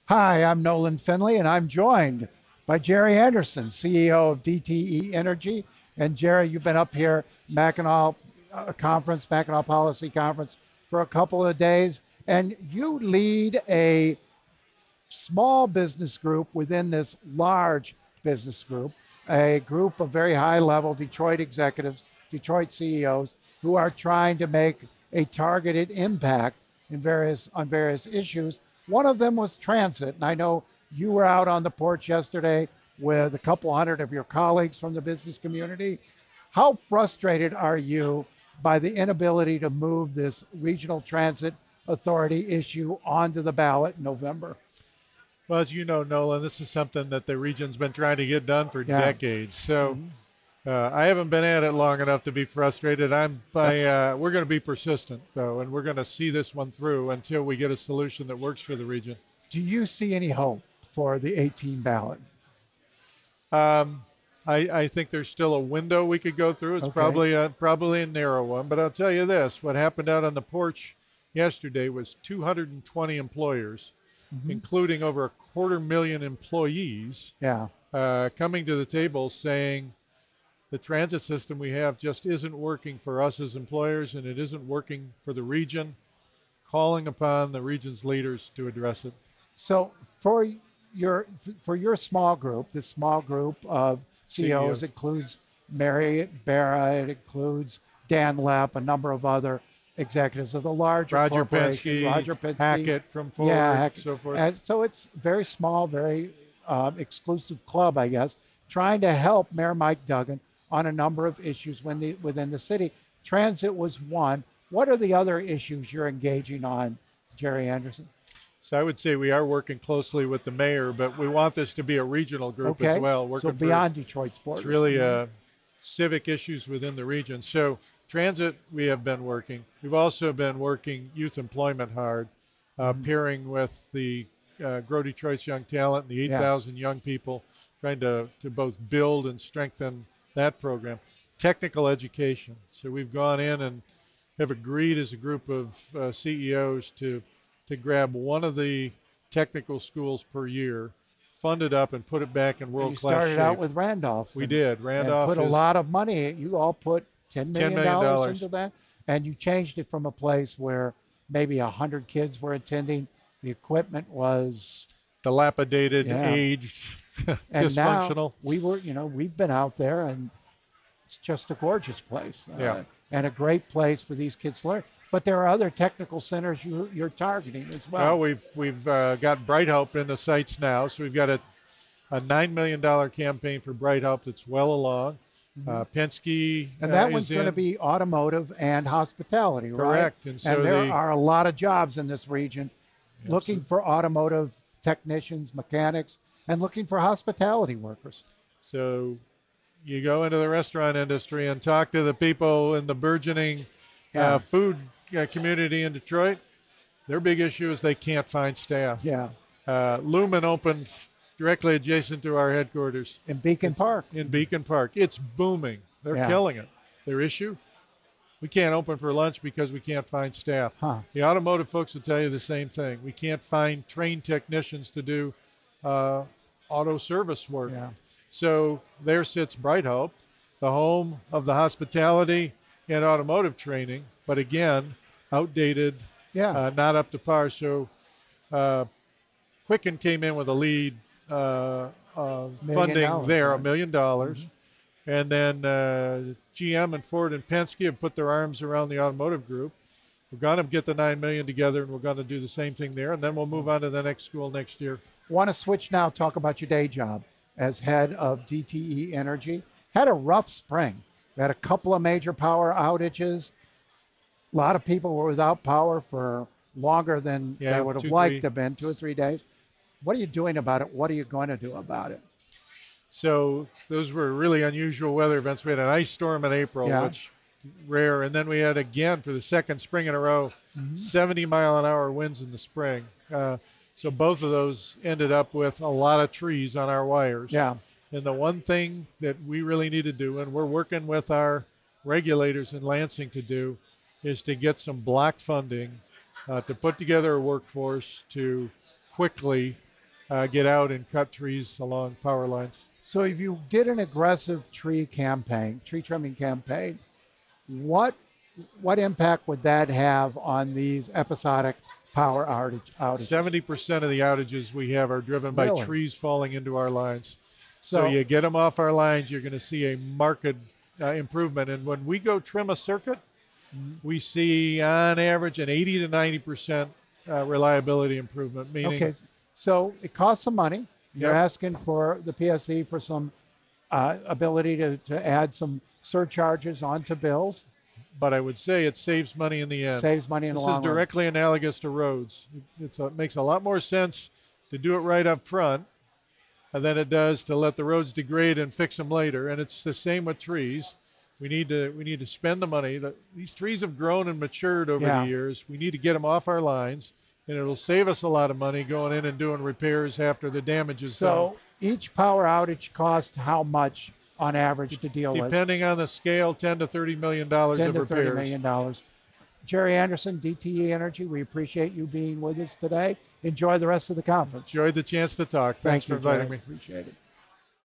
Hi, I'm Nolan Finley, and I'm joined by Gerry Anderson, CEO of DTE Energy. And Gerry, you've been up here, Mackinac Conference, Mackinac Policy Conference, for a couple of days, and you lead a small business group within this large business group, a group of very high-level Detroit executives, Detroit CEOs, who are trying to make a targeted impact on various issues. One of them was transit, and I know you were out on the porch yesterday with a couple hundred of your colleagues from the business community. How frustrated are you by the inability to move this regional transit authority issue onto the ballot in November? Well, as you know, Nolan, this is something that the region's been trying to get done for decades. So I haven't been at it long enough to be frustrated. We're going to be persistent, though, and we're going to see this one through until we get a solution that works for the region. Do you see any hope for the 18 ballot? I think there's still a window we could go through. It's probably a narrow one. But I'll tell you this, what happened out on the porch yesterday was 220 employers, including over 250,000 employees, coming to the table saying the transit system we have just isn't working for us as employers, and it isn't working for the region, calling upon the region's leaders to address it. So for your small group, this small group of CEOs includes Mary Barra, it includes Dan Lepp, a number of other executives of the larger Roger corporations, Penske, Hackett from Ford, so forth. And so it's very small, very exclusive club, I guess, trying to help Mayor Mike Duggan on a number of issues within the city. Transit was one. What are the other issues you're engaging on, Gerry Anderson? So I would say we are working closely with the mayor, but we want this to be a regional group as well. So beyond Detroit's borders. It's really civic issues within the region. So transit, we have been working. We've also been working youth employment hard, pairing with the Grow Detroit's Young Talent and the 8,000 young people, trying to both build and strengthen that program. Technical education. So we've gone in and have agreed as a group of CEOs to grab one of the technical schools per year, fund it up, and put it back in world-class shape. You started out with Randolph. We did. Randolph put a lot of money. You all put $10 million into that, and you changed it from a place where maybe 100 kids were attending. The equipment was dilapidated, aged, and dysfunctional. Now we've been out there, and it's just a gorgeous place, and a great place for these kids to learn. But there are other technical centers you're targeting as well. Well, we've got Bright Help in the sights now, so we've got a $9 million campaign for Bright Help that's well along. Penske, and that one's going to be automotive and hospitality, right? Correct. And there are a lot of jobs in this region looking for automotive technicians, mechanics, and looking for hospitality workers. So you go into the restaurant industry and talk to the people in the burgeoning food community in Detroit. Their big issue is they can't find staff. Lumen opened directly adjacent to our headquarters. In Beacon Park. It's booming. They're killing it. Their issue? We can't open for lunch because we can't find staff. The automotive folks will tell you the same thing. We can't find trained technicians to do auto service work. So there sits Bright Hope, the home of the hospitality and automotive training, but again, outdated, not up to par. So Quicken came in with a lead funding there, $1 million. And then GM and Ford and Penske have put their arms around the automotive group. We're going to get the $9 million together, and we're going to do the same thing there, and then we'll move on to the next school next year. Want to switch now, talk about your day job as head of DTE Energy. Had a rough spring. We had a couple of major power outages. A lot of people were without power for longer than they would have liked to have been, 2 or 3 days. What are you doing about it? What are you going to do about it? So those were really unusual weather events. We had an ice storm in April, which rare. And then we had, again, for the second spring in a row, 70-mile-an-hour winds in the spring. So both of those ended up with a lot of trees on our wires. And the one thing that we really need to do, and we're working with our regulators in Lansing to do, is to get some block funding to put together a workforce to quickly get out and cut trees along power lines. So if you did an aggressive tree trimming campaign, what impact would that have on these episodic power outages? 70% of the outages we have are driven by trees falling into our lines. So you get them off our lines, you're going to see a marked improvement. And when we go trim a circuit, we see on average an 80 to 90% reliability improvement. Meaning, okay, so it costs some money. You're asking for the PSC for some ability to add some surcharges onto bills. But I would say it saves money in the end. Saves money in the long run. This is directly analogous to roads. It makes a lot more sense to do it right up front than it does to let the roads degrade and fix them later. And it's the same with trees. We need to spend the money. These trees have grown and matured over the years. We need to get them off our lines, and it'll save us a lot of money going in and doing repairs after the damage is done. So each power outage costs how much on average to deal with? Depending on the scale, $10 to $30 million of repairs. $10 to $30 million. Gerry Anderson, DTE Energy, we appreciate you being with us today. Enjoy the rest of the conference. Enjoyed the chance to talk. Thanks for inviting me. Appreciate it.